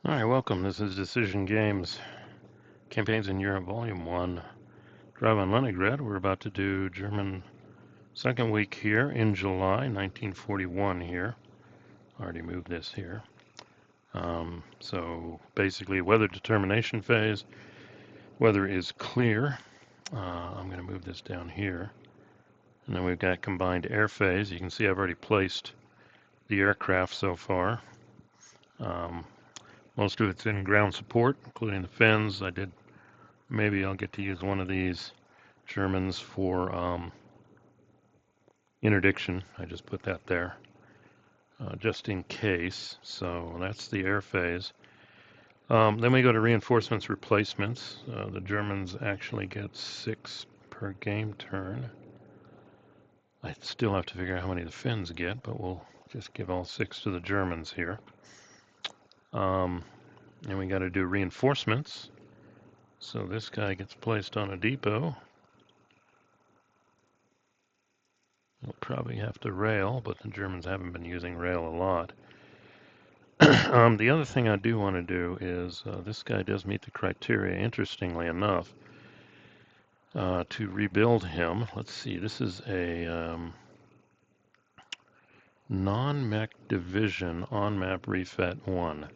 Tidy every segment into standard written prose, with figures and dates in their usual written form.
Alright, welcome. This is Decision Games, Campaigns in Europe, Volume 1. Drive on Leningrad. We're about to do German second week here in July 1941 here. Already moved this here. So basically, weather determination phase. Weather is clear. I'm going to move this down here. And then we've got combined air phase. You can see I've already placed the aircraft so far. Most of it's in ground support, including the fins. Maybe I'll get to use one of these Germans for interdiction. I just put that there just in case. So that's the air phase. Then we go to reinforcements replacements. The Germans actually get 6 per game turn. I still have to figure out how many the Finns get, but we'll just give all 6 to the Germans here. And we got to do reinforcements. So this guy gets placed on a depot. We'll probably have to rail, but the Germans haven't been using rail a lot. The other thing I do want to do is, this guy does meet the criteria, interestingly enough, to rebuild him. Let's see, this is a non-mech division on-map refit 1.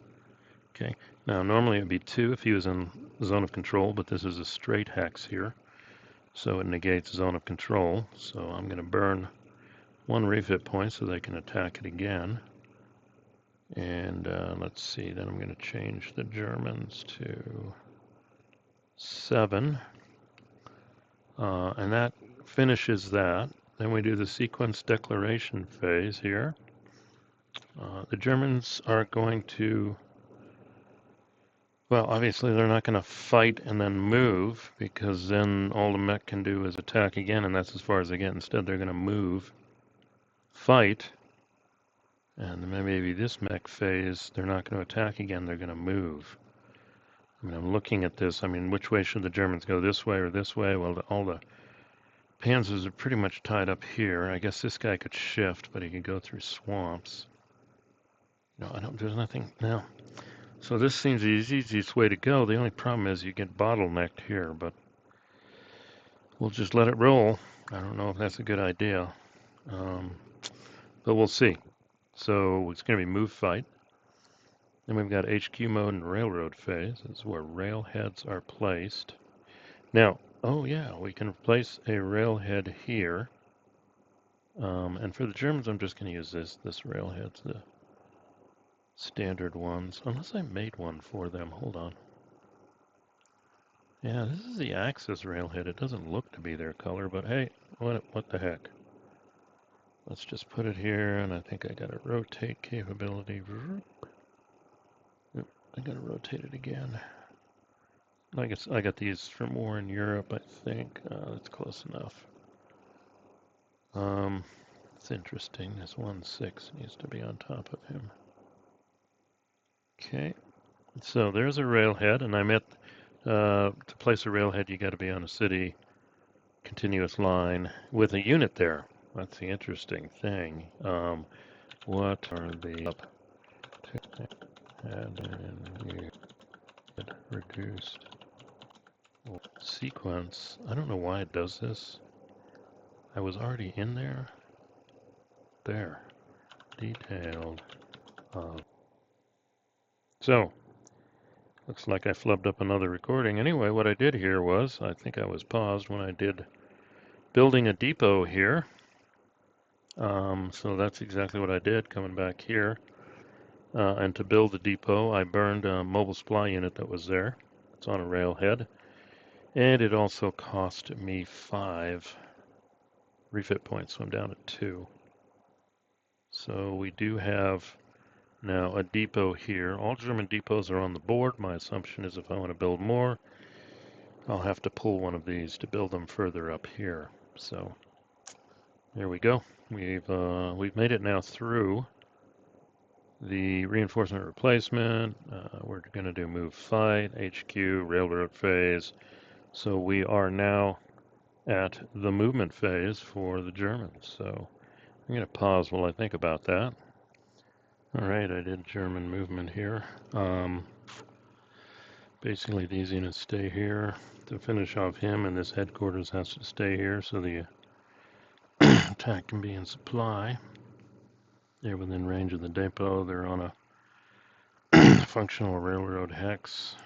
Okay, now normally it would be 2 if he was in zone of control, but this is a straight hex here, so it negates zone of control. So I'm going to burn 1 refit point so they can attack it again. And let's see, then I'm going to change the Germans to 7. And that finishes that. Then we do the sequence declaration phase here. The Germans are going to, well, obviously they're not going to fight and then move, because then all the mech can do is attack again, and that's as far as they get. Instead, they're going to move, fight, and then maybe this mech phase, they're not going to attack again, they're going to move. I mean, I'm looking at this. I mean, which way should the Germans go, this way or this way? Well, all the Panzers are pretty much tied up here. I guess this guy could shift, but he could go through swamps. No, there's nothing, no. So this seems the easiest way to go. The only problem is you get bottlenecked here, but we'll just let it roll. I don't know if that's a good idea, but we'll see. So it's going to be move fight. Then we've got HQ mode and railroad phase. This is where railheads are placed. Now, oh yeah, we can place a railhead here. And for the Germans, I'm just going to use this railhead, the standard ones, unless I made one for them. Hold on. Yeah, this is the Axis railhead. It doesn't look to be their color, but hey, what the heck? Let's just put it here, and I think I got a rotate capability. Oop, I got to rotate it again. I guess I got these from war in Europe, I think. That's close enough. It's interesting. This 1-6 needs to be on top of him. Okay, so there's a railhead, and I meant to place a railhead, you got to be on a city continuous line with a unit there. That's the interesting thing. What are the and reduced sequence? I don't know why it does this. I was already in there. There, detailed. So, looks like I flubbed up another recording. Anyway, what I did here was, I think I was paused when I did building a depot here. So that's exactly what I did, coming back here. And to build the depot, I burned a mobile supply unit that was there. It's on a railhead. And it also cost me 5 refit points, so I'm down at 2. So we do have now a depot here. All German depots are on the board. My assumption is if I want to build more, I'll have to pull one of these to build them further up here. So there we go. We've made it now through the reinforcement replacement. We're going to do move fight, HQ, railroad phase. So we are now at the movement phase for the Germans. So I'm going to pause while I think about that. All right, I did German movement here. Basically, these units stay here to finish off him, and this headquarters has to stay here so the attack can be in supply. They're within range of the depot. They're on a functional railroad hex.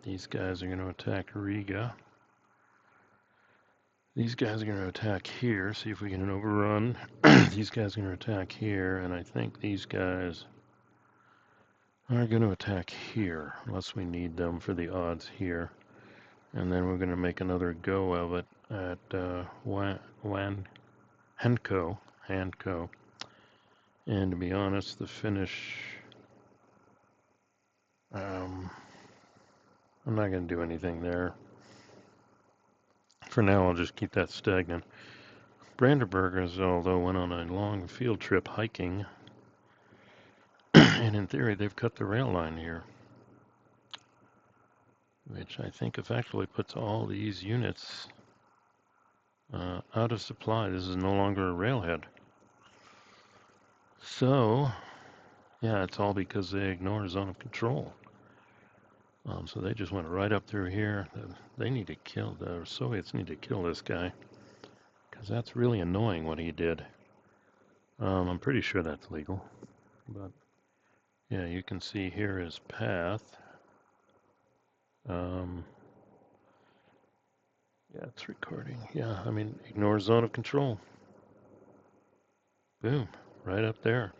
These guys are going to attack Riga. These guys are going to attack here, see if we get an overrun. These guys are going to attack here, and I think these guys are going to attack here, unless we need them for the odds here. And then we're going to make another go of it at Hanko. And to be honest, the Finnish, I'm not going to do anything there. For now, I'll just keep that stagnant. Brandenburgers, although, went on a long field trip hiking, and in theory, they've cut the rail line here, which I think effectively puts all these units out of supply. This is no longer a railhead. So, yeah, it's all because they ignore zone of control. So they just went right up through here. They need to kill, the Soviets need to kill this guy, because that's really annoying what he did. I'm pretty sure that's legal, but yeah, you can see here his path. Yeah, it's recording. Yeah, I mean, ignore zone of control. Boom, right up there.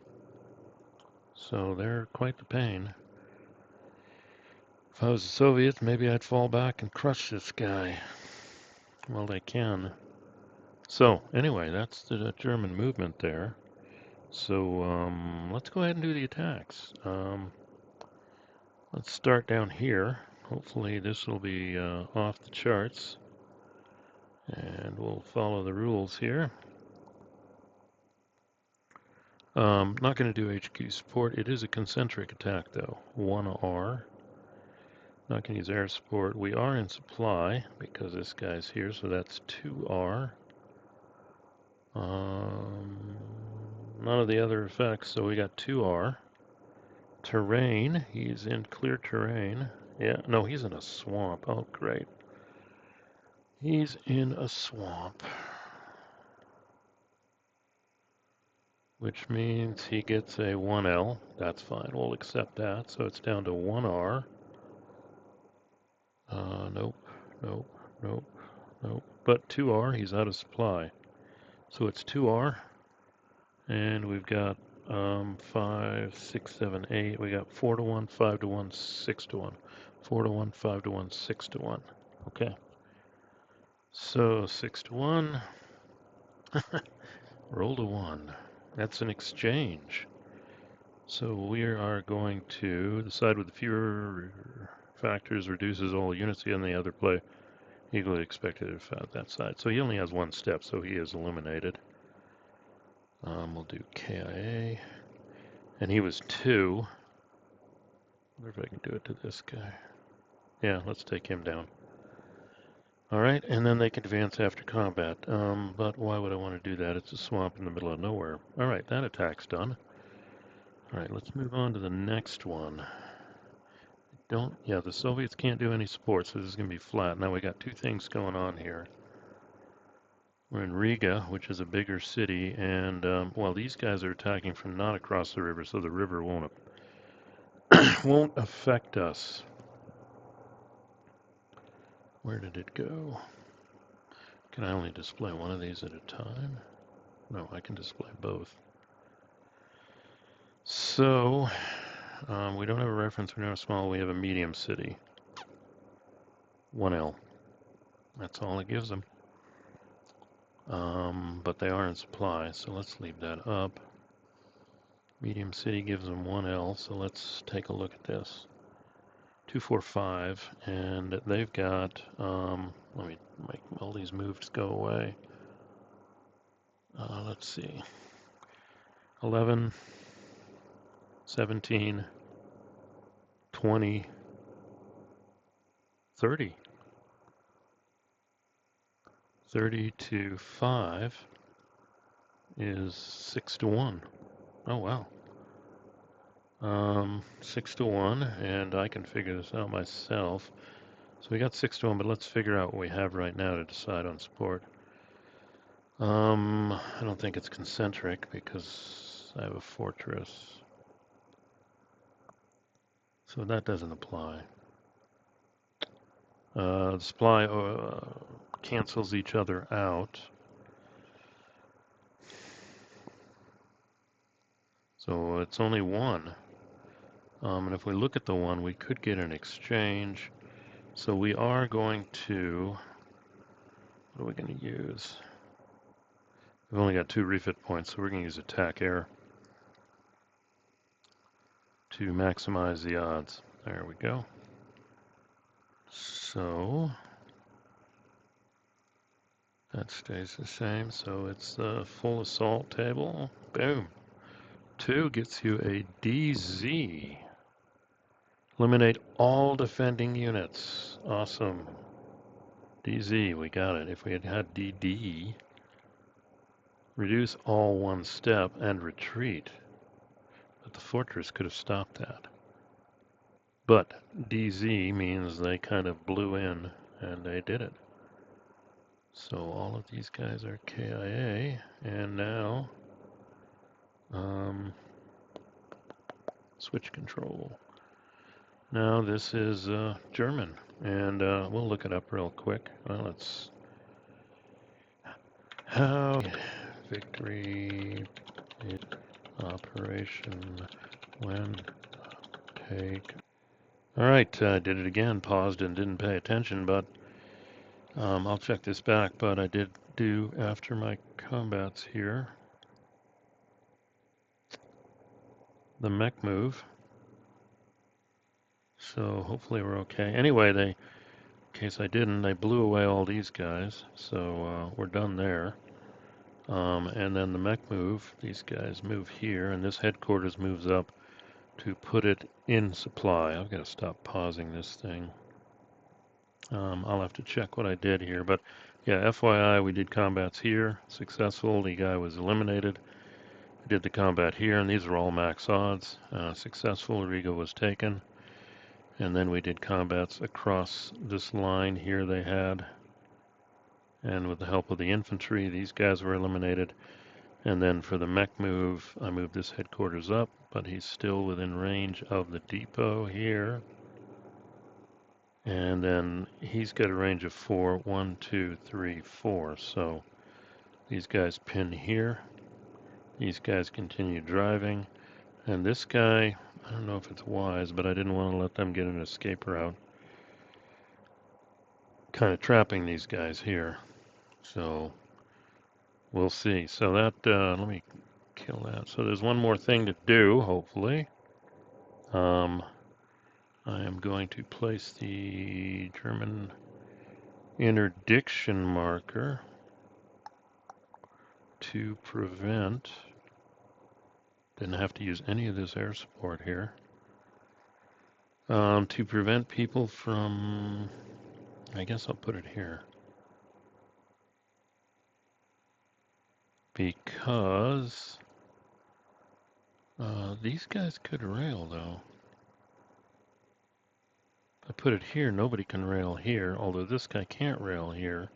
So they're quite the pain. If I was the Soviets, maybe I'd fall back and crush this guy. Well, they can. So, anyway, that's the German movement there. So, let's go ahead and do the attacks. Let's start down here. Hopefully this will be off the charts. And we'll follow the rules here. Not going to do HQ support. It is a concentric attack, though. 1R. Not going to use air support. We are in supply because this guy's here, so that's 2R. None of the other effects, so we got 2R. Terrain, he's in clear terrain. Yeah, no, he's in a swamp. Oh, great. He's in a swamp. Which means he gets a 1L. That's fine, we'll accept that. So it's down to 1R. Nope, nope, nope, nope. But 2R, he's out of supply. So it's 2R. And we've got 5, 6, 7, 8. We got 4 to 1, 5 to 1, 6 to 1. 4 to 1, 5 to 1, 6 to 1. Okay. So 6 to 1. Roll to 1. That's an exchange. So we are going to, the side with the fewer factors reduces all units and the other play equally expected if at that side. So he only has one step, so he is eliminated. We'll do KIA. And he was 2. I wonder if I can do it to this guy. Yeah, let's take him down. Alright, and then they can advance after combat. But why would I want to do that? It's a swamp in the middle of nowhere. Alright, that attack's done. Alright, let's move on to the next one. Yeah, the Soviets can't do any support, so this is going to be flat. Now we got two things going on here. We're in Riga, which is a bigger city, and, well, these guys are attacking from not across the river, so the river won't affect us. Where did it go? Can I only display one of these at a time? No, I can display both. So, we don't have a reference, we don't have small, we have a medium city. 1L. That's all it gives them. But they are in supply, so let's leave that up. Medium city gives them 1L, so let's take a look at this. 245, and they've got, let me make all these moves go away. Let's see. 11, 17, 20, 30. 30 to 5 is 6 to 1. Oh, wow. 6-1, and I can figure this out myself. So we got 6-1, but let's figure out what we have right now to decide on support. I don't think it's concentric because I have a fortress. So that doesn't apply. The supply cancels each other out. So it's only one. And if we look at the one, we could get an exchange. So we are going to, what are we going to use? We've only got 2 refit points, so we're going to use attack air to maximize the odds. There we go. So that stays the same. So it's the full assault table. Boom. 2 gets you a DZ. Eliminate all defending units. Awesome. DZ, we got it. If we had had DD, reduce all 1 step and retreat. But the fortress could have stopped that. But DZ means they kind of blew in and they did it. So all of these guys are KIA, and now switch control. Now this is German, and we'll look it up real quick. Well, it's how victory in operation when take. All right, I did it again. Paused and didn't pay attention, but I'll check this back. But I did do after my combats here the mech move. So hopefully we're okay. Anyway, in case I didn't, they blew away all these guys. So we're done there. And then the mech move, these guys move here, and this headquarters moves up to put it in supply. I've got to stop pausing this thing. I'll have to check what I did here. But yeah, FYI, we did combats here. Successful. The guy was eliminated. We did the combat here, and these are all max odds. Successful. Riga was taken. And then we did combats across this line here they had. And with the help of the infantry, these guys were eliminated. And then for the mech move, I moved this headquarters up, but he's still within range of the depot here. And then he's got a range of 4. 1, 2, 3, 4. So these guys pin here. These guys continue driving. And this guy, I don't know if it's wise, but I didn't want to let them get an escape route. Kind of trapping these guys here. So we'll see. So that, let me kill that. So there's one more thing to do, hopefully. I am going to place the German interdiction marker to prevent, didn't have to use any of this air support here, to prevent people from, I guess I'll put it here, because these guys could rail though. If I put it here, nobody can rail here, although this guy can't rail here,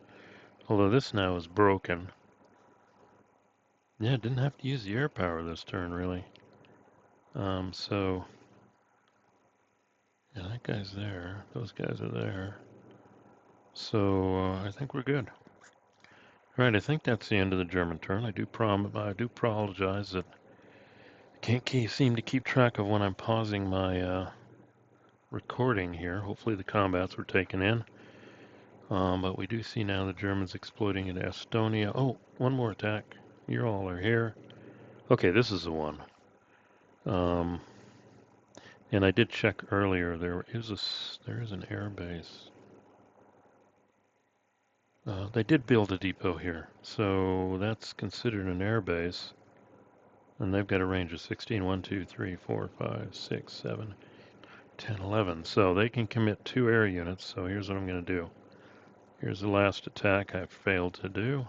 although this now is broken. Yeah, didn't have to use the air power this turn, really. So, yeah, that guy's there. Those guys are there. So, I think we're good. Right, I think that's the end of the German turn. I do apologize that I can't seem to keep track of when I'm pausing my recording here. Hopefully the combats were taken in. But we do see now the Germans exploiting into Estonia. Oh, one more attack. You all are here. Okay, this is the one. And I did check earlier. There is an air base. They did build a depot here, so that's considered an air base. And they've got a range of 16, 1, 2, 3, 4, 5, 6, 7, 10, 11. So they can commit 2 air units. So here's what I'm going to do. Here's the last attack I failed to do.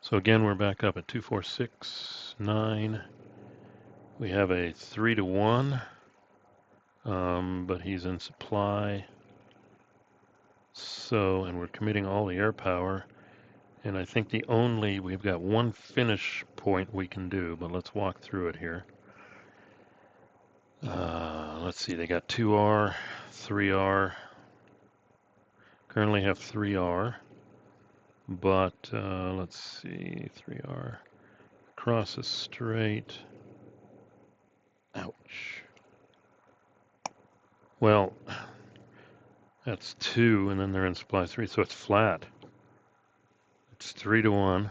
So again, we're back up at 2, 4, 6, 9. We have a 3-1, but he's in supply. So, and we're committing all the air power. And I think we've got one finish point we can do, but let's walk through it here. Let's see, they got 2R, 3R. Currently have 3R, but let's see, 3R. Cross is straight. Ouch. Well, that's 2, and then they're in supply 3, so it's flat. It's 3-1.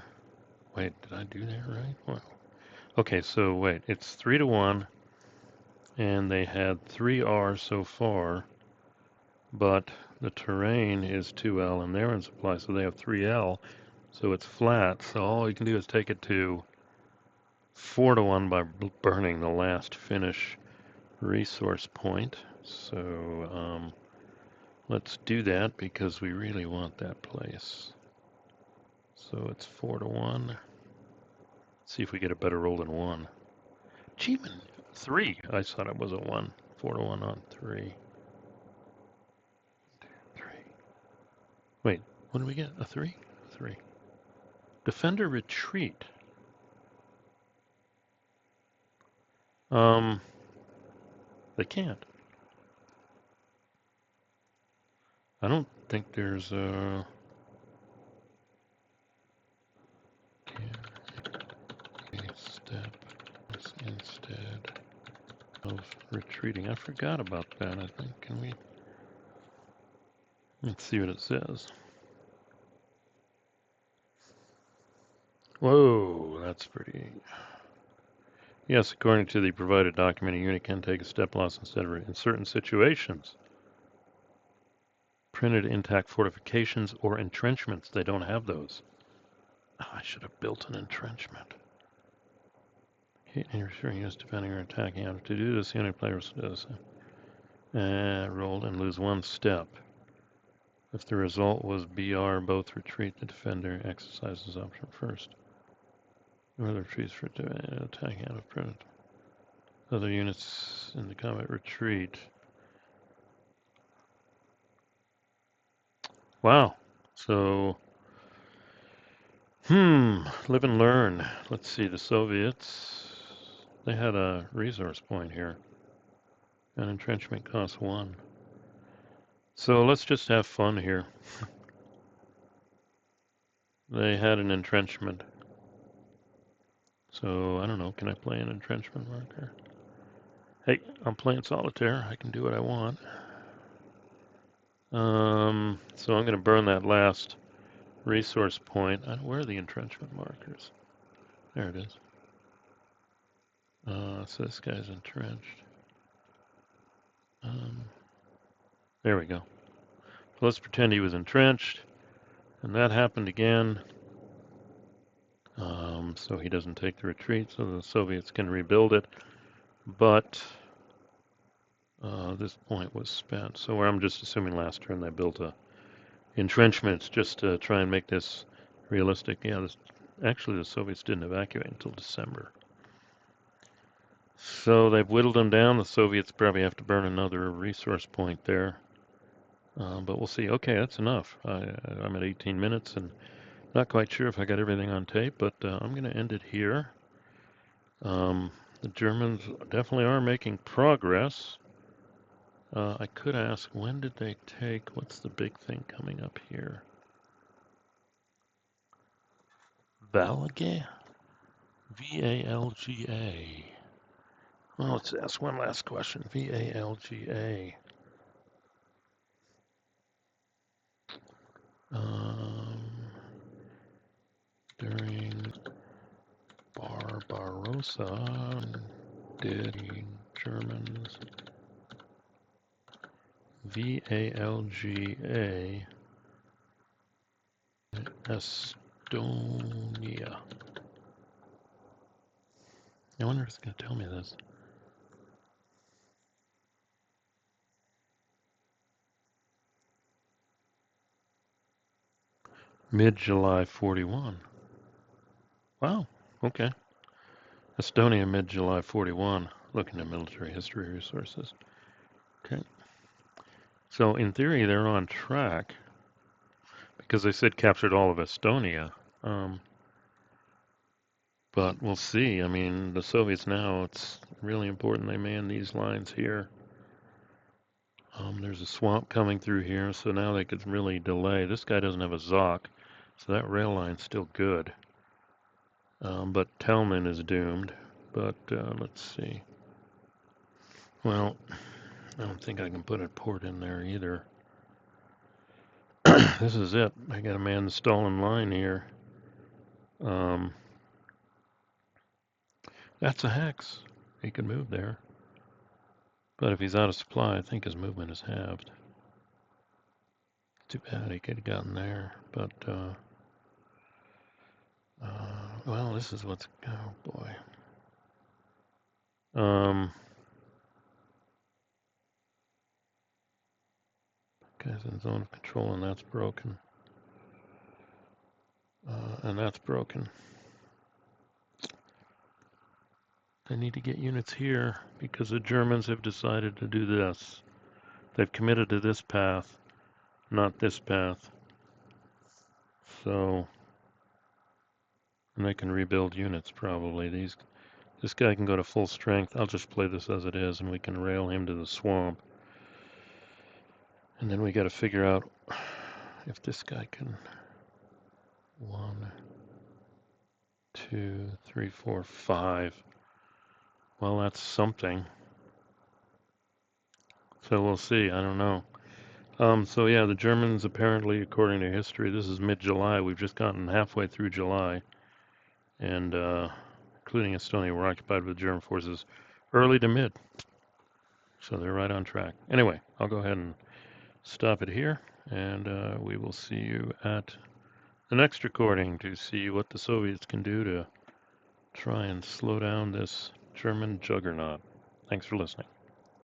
Wait, did I do that right? Well, okay, so wait, it's 3-1, and they had 3R so far, but the terrain is 2L, and they're in supply, so they have 3L, so it's flat. So all you can do is take it to 4-1 by burning the last finish resource point. So let's do that because we really want that place. So it's 4-1. See if we get a better roll than 1. Achievement 3. I thought it was a 1. 4-1 on 3. 3. Wait, what do we get? A 3? 3. Defender retreat. They can't. I don't think there's a... step instead of retreating. I forgot about that, I think. Can we... Let's see what it says. Whoa, that's pretty... Yes, according to the provided document, a unit can take a step loss instead of in certain situations. Printed intact fortifications or entrenchments. They don't have those. Oh, I should have built an entrenchment. And you're sure units defending or attacking. To do this, the unit players does rolled and lose 1 step. If the result was BR, both retreat. The defender exercises option first. Whether retreats for attacking out of print. Other units in the combat retreat. Wow. So, live and learn. Let's see, the Soviets, they had a resource point here. An entrenchment costs 1. So let's just have fun here. They had an entrenchment. So, I don't know, can I play an entrenchment marker? Hey, I'm playing solitaire. I can do what I want. So I'm going to burn that last resource point. Where are the entrenchment markers? There it is. So this guy's entrenched. There we go. So let's pretend he was entrenched. And that happened again. So he doesn't take the retreat, so the Soviets can rebuild it. But this point was spent. So I'm just assuming last turn they built entrenchments just to try and make this realistic. Yeah, actually the Soviets didn't evacuate until December. So they've whittled them down. The Soviets probably have to burn another resource point there. But we'll see. Okay, that's enough. I'm at 18 minutes and not quite sure if I got everything on tape, but I'm going to end it here. The Germans definitely are making progress. I could ask, when did they take, what's the big thing coming up here? Valga? V-A-L-G-A. Well, let's ask one last question. V-A-L-G-A. During Barbarossa, did Germans V-A-L-G-A Estonia? I wonder if it's going to tell me this. Mid-July 41. Wow, okay. Estonia, mid-July 41. Looking at military history resources. Okay. So in theory, they're on track because they said captured all of Estonia. But we'll see. I mean, the Soviets now, it's really important they man these lines here. There's a swamp coming through here, so now they could really delay. This guy doesn't have a ZOC, so that rail line's still good. But Telman is doomed. But let's see. Well, I don't think I can put a port in there either. This is it. I got to man the Stalin line here. That's a hex. He could move there. But if he's out of supply, I think his movement is halved. Too bad he could have gotten there. But, well, this is what's... Oh, boy. Guy's in zone of control, and that's broken. And that's broken. I need to get units here because the Germans have decided to do this. They've committed to this path, not this path. So, and they can rebuild units probably. This guy can go to full strength. I'll just play this as it is, and we can rail him to the swamp. And then we got to figure out if this guy can. 1, 2, 3, 4, 5. Well, that's something. So we'll see. I don't know. So yeah, the Germans apparently, according to history, this is mid-July. We've just gotten halfway through July, and including Estonia, were occupied with German forces early to mid. So they're right on track. Anyway, I'll go ahead and stop it here, and we will see you at the next recording to see what the Soviets can do to try and slow down this German juggernaut. Thanks for listening.